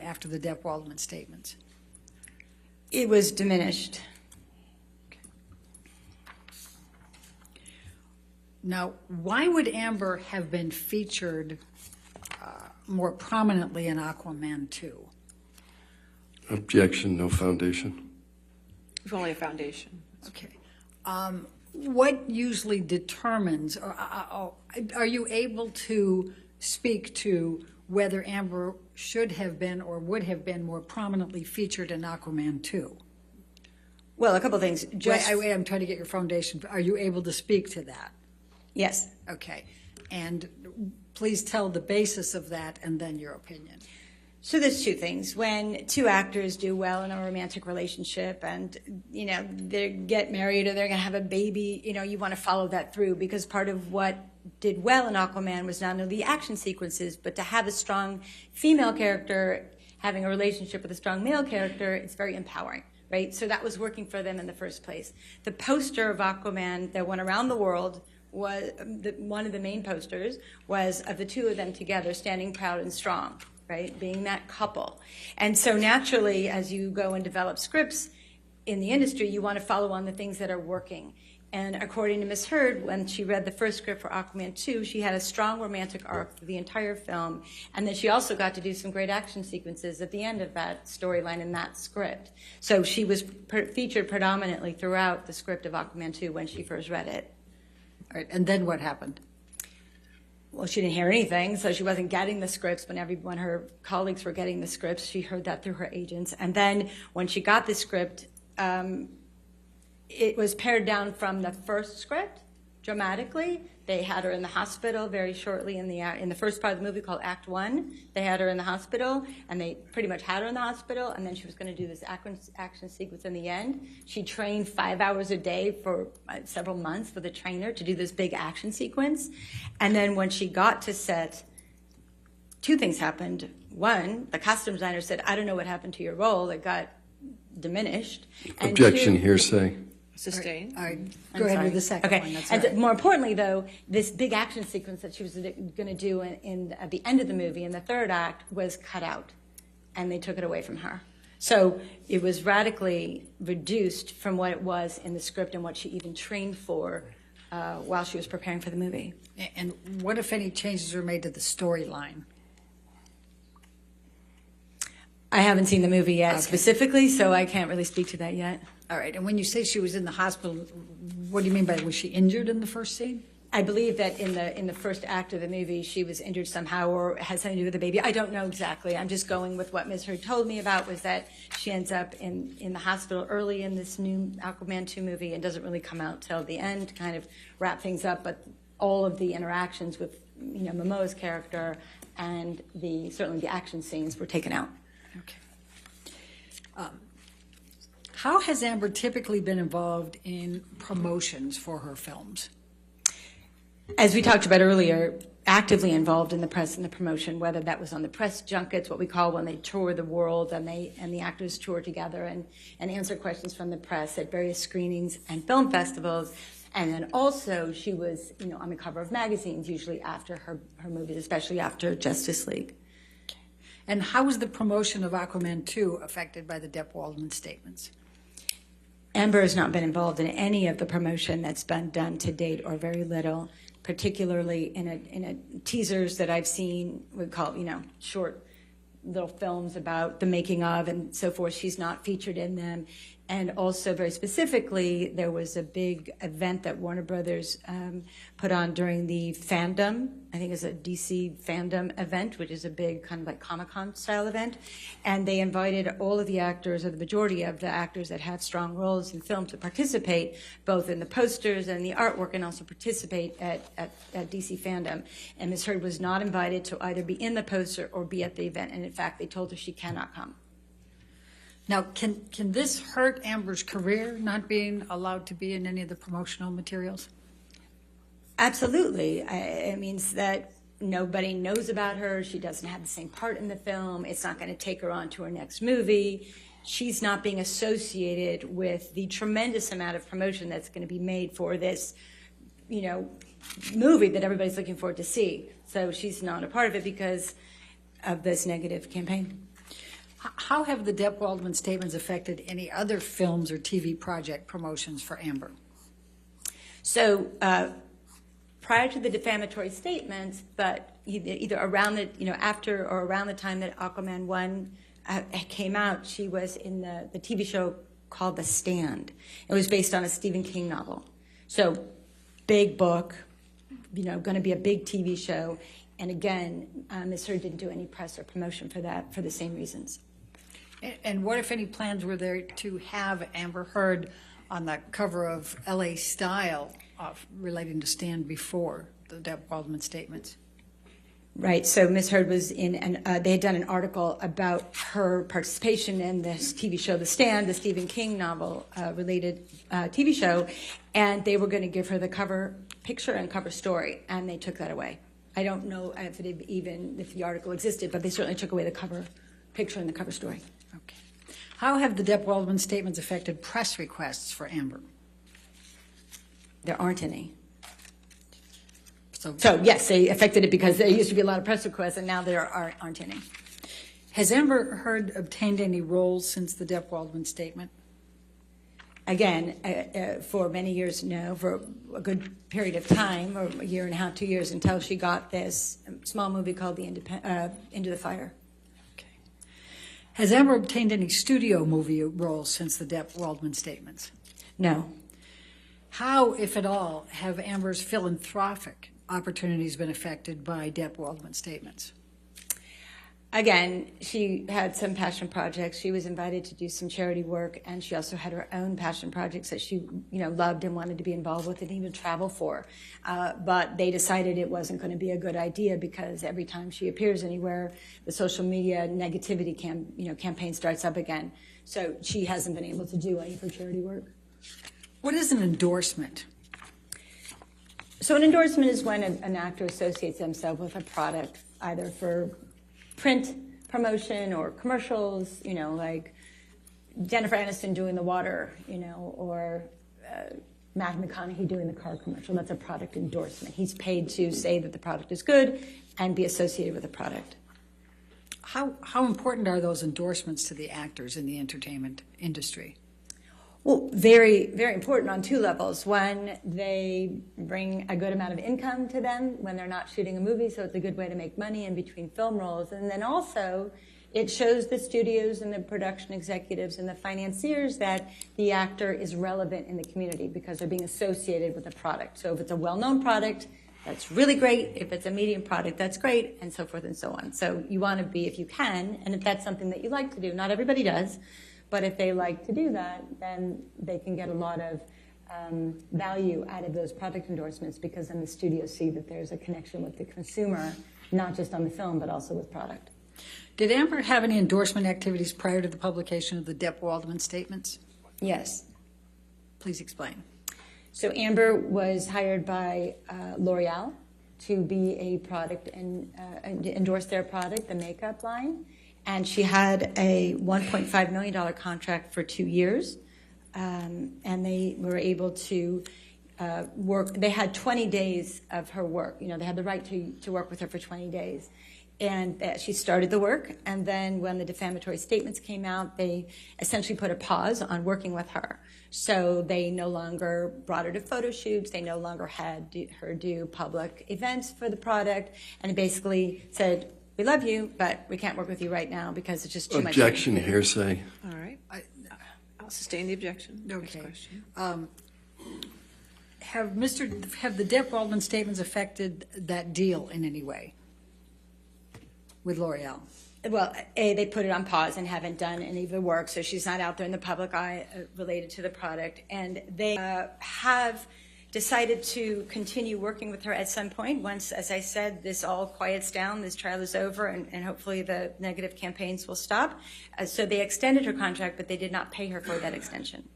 after the Depp Waldman statements? It was diminished. Now, why would Amber have been featured more prominently in Aquaman 2? Objection, no foundation. It's only a foundation. Okay. What usually determines, or are you able to speak to whether Amber should have been or would have been more prominently featured in Aquaman 2? Well, a couple things. I'm trying to get your foundation. Are you able to speak to that? Yes. Okay. And please tell the basis of that and then your opinion. So there's two things. When two actors do well in a romantic relationship and, they get married or they're going to have a baby, you want to follow that through, because part of what did well in Aquaman was not only the action sequences, but to have a strong female character having a relationship with a strong male character, it's very empowering, right? So that was working for them in the first place. The poster of Aquaman that went around the world was, one of the main posters was of the two of them together standing proud and strong, right, being that couple. And so naturally, as you go and develop scripts in the industry, you want to follow on the things that are working. And according to Ms. Heard, when she read the first script for Aquaman 2, she had a strong romantic arc through the entire film. And then she also got to do some great action sequences at the end of that storyline in that script. So she was featured predominantly throughout the script of Aquaman 2 when she first read it. All right, and then what happened? Well, she didn't hear anything, so she wasn't getting the scripts. When her colleagues were getting the scripts, she heard that through her agents. And then when she got the script, it was pared down from the first script dramatically. They had her in the hospital very shortly in the first part of the movie called Act 1. They had her in the hospital, and they pretty much had her in the hospital, and then she was going to do this action sequence in the end. She trained 5 hours a day for several months with a trainer to do this big action sequence. And then when she got to set, two things happened. One, the costume designer said, "I don't know what happened to your role. It got diminished." And Objection, two, hearsay. Sustained. All right, go ahead with the second one. Okay, That's and right. more importantly, though, this big action sequence that she was going to do at the end of the movie in the third act was cut out, and they took it away from her. So it was radically reduced from what it was in the script and what she even trained for while she was preparing for the movie. And what, if any, changes were made to the storyline? I haven't seen the movie yet specifically, so I can't really speak to that yet. All right, and when you say she was in the hospital, what do you mean by, was she injured in the first scene? I believe that in the first act of the movie, she was injured somehow or had something to do with the baby. I don't know exactly. I'm just going with what Ms. Heard told me about, was that she ends up in the hospital early in this new Aquaman 2 movie and doesn't really come out till the end to kind of wrap things up. But all of the interactions with Momoa's character and certainly the action scenes were taken out. Okay. How has Amber typically been involved in promotions for her films? As we talked about earlier, actively involved in the press and the promotion, whether that was on the press junkets, what we call when they tour the world and the actors tour together and answer questions from the press at various screenings and film festivals. And then also she was on the cover of magazines, usually after her movies, especially after Justice League. And how was the promotion of Aquaman 2 affected by the Depp Waldman statements? Amber has not been involved in any of the promotion that's been done to date, or very little, particularly in a teasers that I've seen, we call short little films about the making of and so forth. She's not featured in them. And also, very specifically, there was a big event that Warner Brothers put on during the fandom. I think it's a DC fandom event, which is a big kind of like Comic-Con style event. And they invited all of the actors, or the majority of the actors that have strong roles in film, to participate both in the posters and the artwork, and also participate at DC fandom. And Ms. Heard was not invited to either be in the poster or be at the event. And in fact, they told her she cannot come. Now, can this hurt Amber's career, not being allowed to be in any of the promotional materials? Absolutely. It means that nobody knows about her. She doesn't have the same part in the film. It's not going to take her on to her next movie. She's not being associated with the tremendous amount of promotion that's going to be made for this, movie that everybody's looking forward to see. So she's not a part of it because of this negative campaign. How have the Depp Waldman statements affected any other films or TV project promotions for Amber? So prior to the defamatory statements, but either around the, after or around the time that Aquaman 1 came out, she was in the TV show called The Stand. It was based on a Stephen King novel. So big book, going to be a big TV show. And again, Ms. Heard didn't do any press or promotion for that for the same reasons. And what, if any, plans were there to have Amber Heard on the cover of LA Style relating to Stand before the Depp Waldman statements? Right. So Ms. Heard was in, and they had done an article about her participation in this TV show, The Stand, the Stephen King novel related TV show, and they were going to give her the cover picture and cover story, and they took that away. I don't know if the article existed, but they certainly took away the cover picture and the cover story. Okay. How have the Depp Waldman statements affected press requests for Amber? There aren't any. So yes, they affected it because there used to be a lot of press requests, and now there aren't any. has Amber Heard obtained any roles since the Depp Waldman statement? Again, for many years, no, for a good period of time, or a year and a half, 2 years, until she got this small movie called Into the Fire. Okay. Has Amber obtained any studio movie roles since the Depp Waldman statements? No. How, if at all, have Amber's philanthropic opportunities been affected by Depp Waldman statements? Again, she had some passion projects. She was invited to do some charity work, and she also had her own passion projects that she, loved and wanted to be involved with and even travel for. But they decided it wasn't going to be a good idea because every time she appears anywhere, the social media negativity campaign starts up again. So she hasn't been able to do any of her charity work. What is an endorsement? So an endorsement is when an actor associates themselves with a product, either for print promotion or commercials, like Jennifer Aniston doing the water, or Matthew McConaughey doing the car commercial. That's a product endorsement. He's paid to say that the product is good and be associated with the product. How important are those endorsements to the actors in the entertainment industry? Well, very, very important on two levels. One, they bring a good amount of income to them when they're not shooting a movie, so it's a good way to make money in between film roles. And then also, it shows the studios and the production executives and the financiers that the actor is relevant in the community because they're being associated with a product. So if it's a well-known product, that's really great. If it's a medium product, that's great, and so forth and so on. So you want to be, if you can, and if that's something that you like to do, not everybody does, but if they like to do that, then they can get a lot of value out of those product endorsements because then the studios see that there's a connection with the consumer, not just on the film, but also with product. Did Amber have any endorsement activities prior to the publication of the Depp Waldman statements? Yes. Please explain. So Amber was hired by L'Oreal to be a product and endorse their product, the makeup line. And she had a $1.5 million contract for 2 years. And they were able to work. They had 20 days of her work. They had the right to work with her for 20 days. And she started the work. And then when the defamatory statements came out, they essentially put a pause on working with her. So they no longer brought her to photo shoots. They no longer had her do public events for the product. And basically said, we love you, but we can't work with you right now because it's just too much. Objection, hearsay. All right. I'll sustain the objection. Next Okay. question. Have the Depp Waldman statements affected that deal in any way with L'Oreal? Well, they put it on pause and haven't done any of the work, so she's not out there in the public eye related to the product. And they have decided to continue working with her at some point once, as I said, this all quiets down, this trial is over, and hopefully the negative campaigns will stop. So they extended her contract, but they did not pay her for that extension.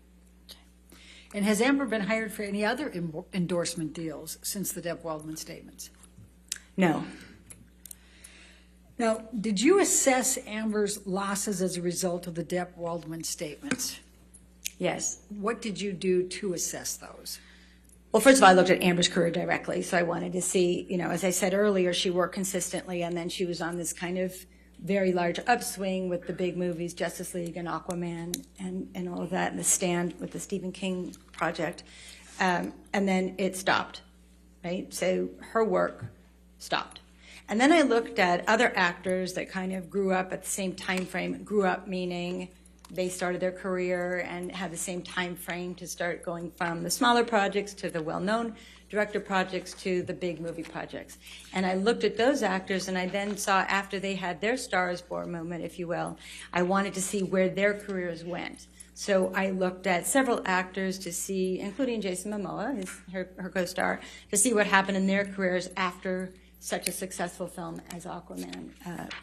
And has Amber been hired for any other endorsement deals since the Depp Waldman statements? No. Now, did you assess Amber's losses as a result of the Depp Waldman statements? Yes. What did you do to assess those? Well, first of all, I looked at Amber's career directly, so I wanted to see, as I said earlier, she worked consistently, and then she was on this kind of very large upswing with the big movies, Justice League and Aquaman and all of that, and The Stand with the Stephen King project. And then it stopped, right? So her work stopped. And then I looked at other actors that kind of grew up at the same time frame. Grew up meaning they started their career and had the same time frame to start going from the smaller projects to the well-known director projects to the big movie projects. And I looked at those actors, and I then saw, after they had their Star is Born moment, if you will, I wanted to see where their careers went. So I looked at several actors to see, including Jason Momoa, her co-star, to see what happened in their careers after such a successful film as Aquaman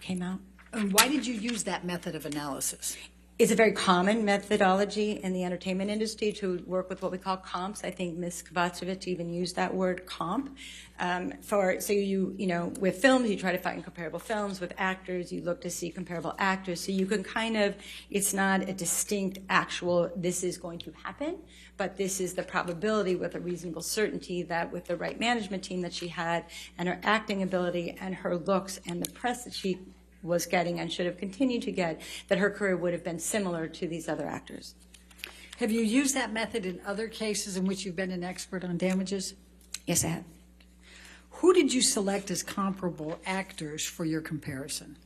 came out. And why did you use that method of analysis? It's a very common methodology in the entertainment industry to work with what we call comps. I think Ms. Kovacevic even used that word, comp. So you know, with films, you try to find comparable films. With actors, you look to see comparable actors. So you can kind of, it's not a distinct actual, this is going to happen, but this is the probability with a reasonable certainty that with the right management team that she had and her acting ability and her looks and the press that she was getting and should have continued to get, that her career would have been similar to these other actors. Have you used that method in other cases in which you've been an expert on damages? Yes, I have. Who did you select as comparable actors for your comparison?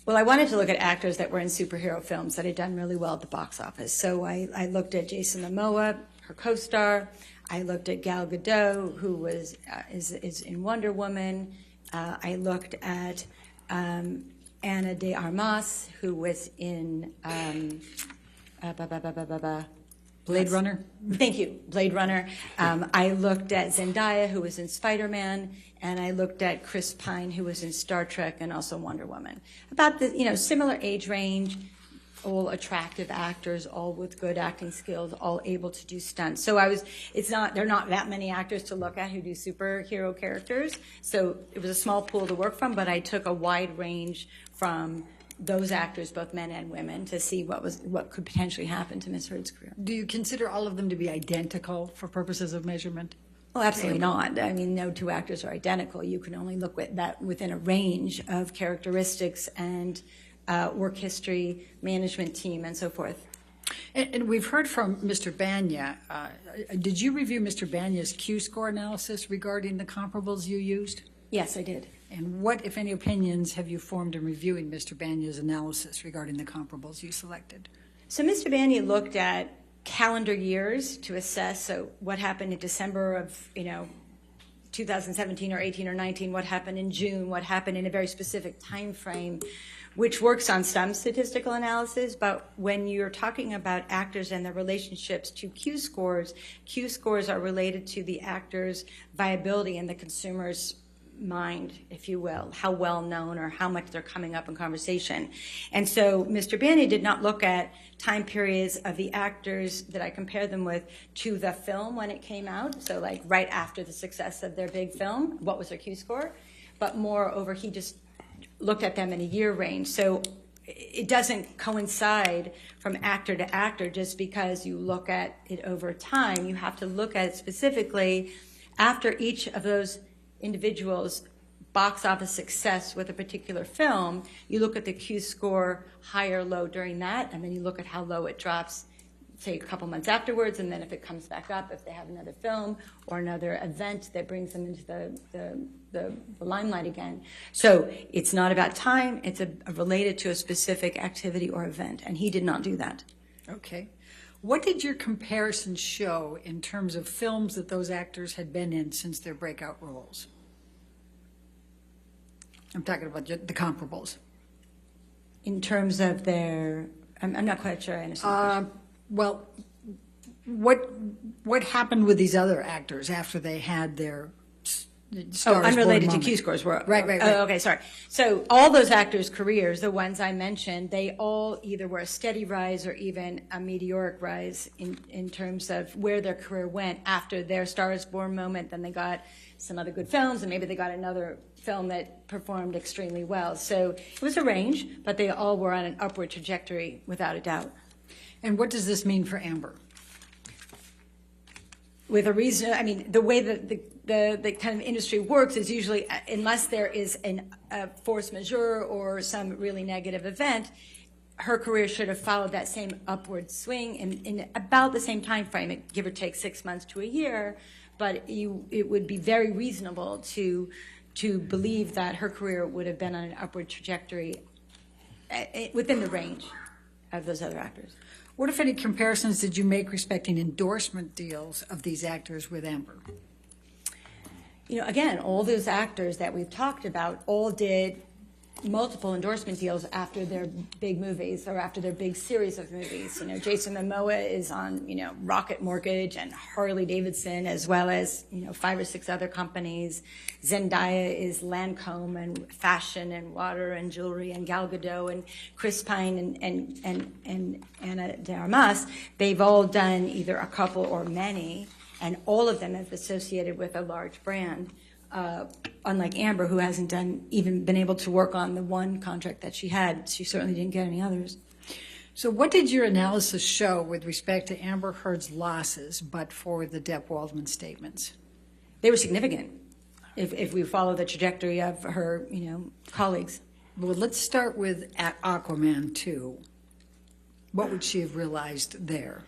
Well, I wanted to look at actors that were in superhero films that had done really well at the box office. So I looked at Jason Momoa, her co-star. I looked at Gal Gadot, who was is in Wonder Woman. I looked at Ana de Armas, who was in Blade Runner? Thank you, Blade Runner. I looked at Zendaya, who was in Spider-Man, and I looked at Chris Pine, who was in Star Trek and also Wonder Woman. About the, you know, similar age range, all attractive actors, all with good acting skills, all able to do stunts. So there are not that many actors to look at who do superhero characters. So it was a small pool to work from, but I took a wide range from those actors, both men and women, to see what could potentially happen to Ms. Heard's career. Do you consider all of them to be identical for purposes of measurement? Well, absolutely not. I mean, no two actors are identical. You can only look at that within a range of characteristics and work history, management team, and so forth. And we've heard from Mr. Banya. Did you review Mr. Banya's Q-score analysis regarding the comparables you used? Yes, I did. And what, if any, opinions have you formed in reviewing Mr. Banya's analysis regarding the comparables you selected? So Mr. Banya looked at calendar years to assess what happened in December of 2017 or 18 or 19, what happened in June, what happened in a very specific time frame, which works on some statistical analysis. But when you're talking about actors and their relationships to Q-scores are related to the actor's viability in the consumer's mind, if you will, how well known or how much they're coming up in conversation. And so Mr. Banya did not look at time periods of the actors that I compared them with to the film when it came out, so like right after the success of their big film, what was their Q-score, but moreover, he just looked at them in a year range. So it doesn't coincide from actor to actor just because you look at it over time. You have to look at it specifically after each of those individuals' box office success with a particular film. You look at the Q-score high or low during that, and then you look at how low it drops, say, a couple months afterwards, and then if it comes back up, if they have another film or another event that brings them into the limelight again. So it's not about time, it's related to a specific activity or event, and he did not do that. Okay. What did your comparison show in terms of films that those actors had been in since their breakout roles? I'm talking about the comparables. In terms of their, I'm not quite sure I understand. Well, what happened with these other actors after they had their Unrelated to Q-scores. Right. Oh, okay, sorry. So all those actors' careers, the ones I mentioned, they all either were a steady rise or even a meteoric rise in terms of where their career went after their Star is Born moment. Then they got some other good films, and maybe they got another film that performed extremely well. So it was a range, but they all were on an upward trajectory without a doubt. And what does this mean for Amber? with a reason. I mean, the way that the kind of industry works is usually, unless there is a force majeure or some really negative event, her career should have followed that same upward swing in about the same time frame, give or take 6 months to a year. But it would be very reasonable to believe that her career would have been on an upward trajectory within the range of those other actors. What, if any, comparisons did you make respecting endorsement deals of these actors with Amber? You know, again, all those actors that we've talked about all did multiple endorsement deals after their big movies or after their big series of movies. You know, Jason Momoa is on, you know, Rocket Mortgage and Harley Davidson, as well as, you know, 5 or 6 other companies. Zendaya is Lancome and fashion and water and jewelry, and Gal Gadot and Chris Pine and Ana de Armas. They've all done either a couple or many, and all of them have associated with a large brand. Unlike Amber, who hasn't even been able to work on the one contract that she had. She certainly didn't get any others. So what did your analysis show with respect to Amber Heard's losses, but for the Depp Waldman statements? They were significant if we follow the trajectory of her, you know, colleagues. Well, let's start with Aquaman 2. What would she have realized there?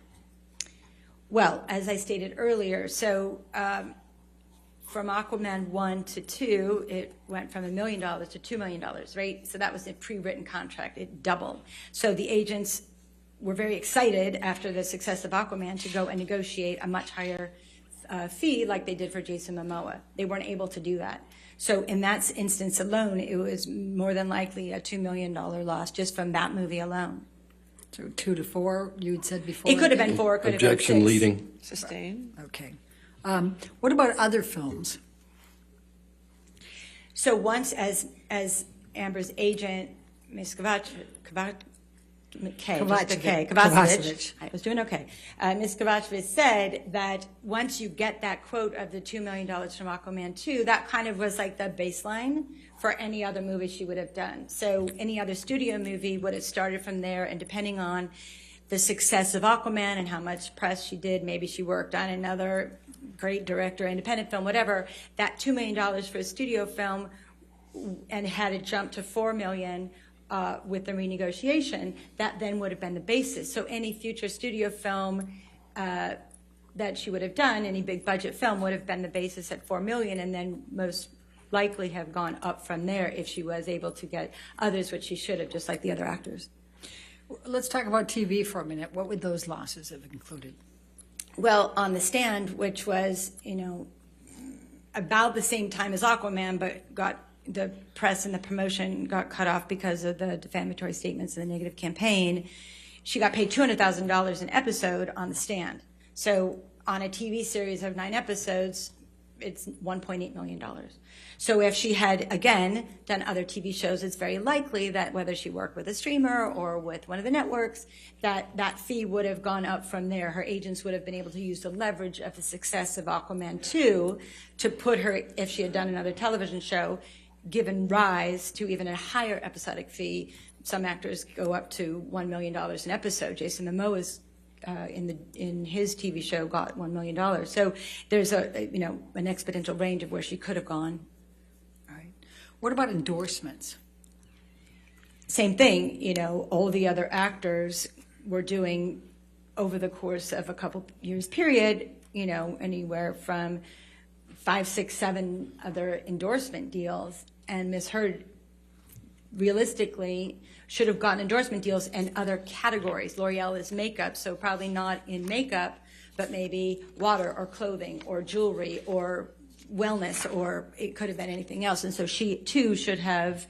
Well, as I stated earlier, so from Aquaman 1 to 2, it went from $1 million to $2 million, right? So that was a pre-written contract. It doubled. So the agents were very excited after the success of Aquaman to go and negotiate a much higher fee like they did for Jason Momoa. They weren't able to do that. So in that instance alone, it was more than likely a $2 million loss just from that movie alone. So 2 to 4, you had said before? It could have been 4, it could have been 6. Objection leading. Sustain. Okay. What about other films? So once, as Amber's agent, Ms. Kovacevic, I was doing okay. Ms. Kovacevic said that once you get that quote of the $2 million from Aquaman 2, that kind of was like the baseline for any other movie she would have done. So any other studio movie would have started from there, and depending on the success of Aquaman and how much press she did, maybe she worked on another great director, independent film, whatever, that $2 million for a studio film, and had it jumped to $4 million with the renegotiation, that then would have been the basis. So any future studio film that she would have done, any big budget film, would have been the basis at $4 million, and then most likely have gone up from there if she was able to get others, which she should have, just like the other actors. Let's talk about TV for a minute. What would those losses have included? Well, On the Stand, which was, you know, about the same time as Aquaman, but got the press and the promotion got cut off because of the defamatory statements and the negative campaign. She got paid $200,000 an episode on The Stand. So on a TV series of 9 episodes, it's $1.8 million. So if she had, again, done other TV shows, it's very likely that whether she worked with a streamer or with one of the networks, that fee would have gone up from there. Her agents would have been able to use the leverage of the success of Aquaman 2 to put her, if she had done another television show, given rise to even a higher episodic fee. Some actors go up to $1 million an episode. Jason Momoa's in his TV show got $1 million. So there's an exponential range of where she could have gone. All right. What about endorsements? Same thing, you know, all the other actors were doing over the course of a couple years period, you know, anywhere from 5, 6, 7 other endorsement deals. And Ms. Heard realistically should have gotten endorsement deals in other categories. L'Oreal is makeup, so probably not in makeup, but maybe water or clothing or jewelry or wellness, or it could have been anything else. And so she too should have,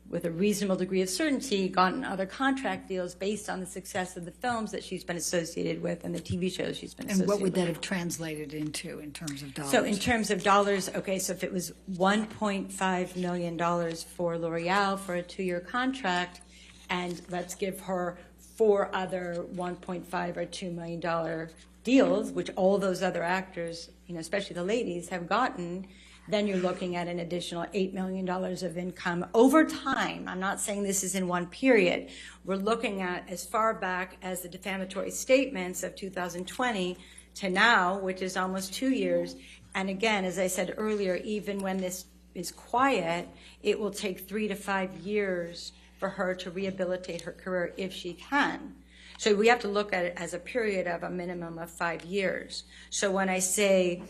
with a reasonable degree of certainty, gotten other contract deals based on the success of the films that she's been associated with and the TV shows she's been associated with. And what would that have translated into in terms of dollars? So in terms of dollars, okay, so if it was $1.5 million for L'Oreal for a 2-year contract, and let's give her 4 other $1.5 or $2 million deals, which all those other actors, you know, especially the ladies, have gotten, then you're looking at an additional $8 million of income over time. I'm not saying this is in one period. We're looking at as far back as the defamatory statements of 2020 to now, which is almost 2 years. And again, as I said earlier, even when this is quiet, it will take 3 to 5 years for her to rehabilitate her career if she can. So we have to look at it as a period of a minimum of 5 years. So when I say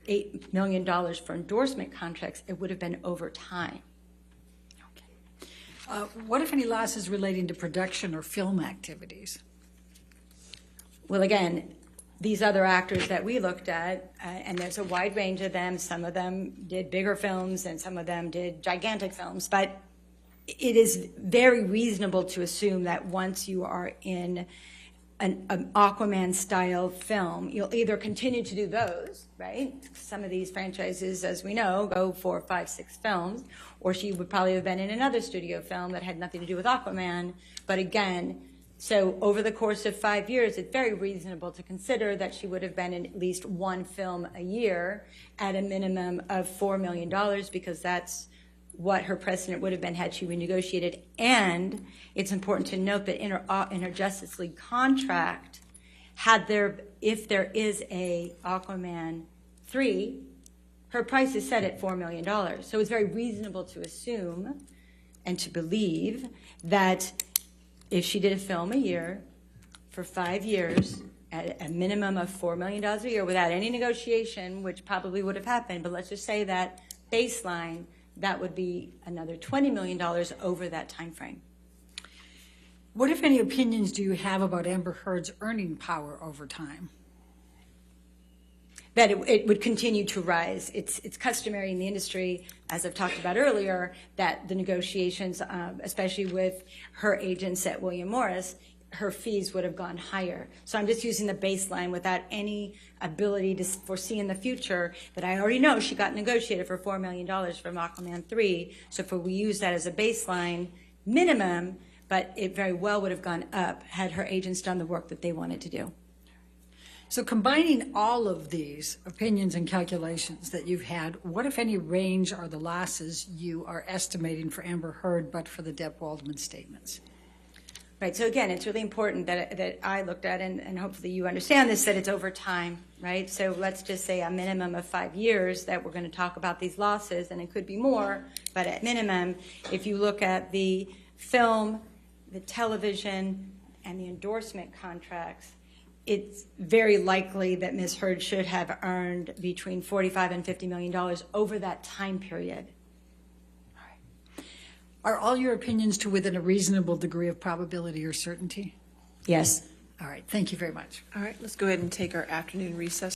$8 million for endorsement contracts, it would have been over time. What, if any, losses relating to production or film activities? Well, again, these other actors that we looked at, and there's a wide range of them. Some of them did bigger films and some of them did gigantic films. But it is very reasonable to assume that once you are in an Aquaman-style film, you'll either continue to do those, right? Some of these franchises, as we know, go 4, 5, 6 films, or she would probably have been in another studio film that had nothing to do with Aquaman. But again, so over the course of 5 years, it's very reasonable to consider that she would have been in at least one film a year at a minimum of $4 million, because that's what her precedent would have been had she renegotiated. And it's important to note that in her Justice League contract, if there is a Aquaman 3, her price is set at $4 million. So it's very reasonable to assume and to believe that if she did a film a year for 5 years at a minimum of $4 million a year without any negotiation, which probably would have happened, but let's just say that baseline, that would be another $20 million over that time frame. What, if any, opinions do you have about Amber Heard's earning power over time? That it would continue to rise. It's customary in the industry, as I've talked about earlier, that the negotiations, especially with her agents at William Morris, her fees would have gone higher. So I'm just using the baseline without any ability to foresee in the future that I already know she got negotiated for $4 million from Aquaman 3. So if we use that as a baseline minimum, but it very well would have gone up had her agents done the work that they wanted to do. So combining all of these opinions and calculations that you've had, what, if any, range are the losses you are estimating for Amber Heard but for the Depp Waldman statements? Right, so again, it's really important that I looked at, and hopefully you understand this, that it's over time, right? So let's just say a minimum of 5 years that we're going to talk about these losses, and it could be more, but at minimum, if you look at the film, the television, and the endorsement contracts, it's very likely that Ms. Heard should have earned between $45 and $50 million over that time period. Are all your opinions to within a reasonable degree of probability or certainty? Yes. All right, thank you very much. All right, let's go ahead and take our afternoon recess.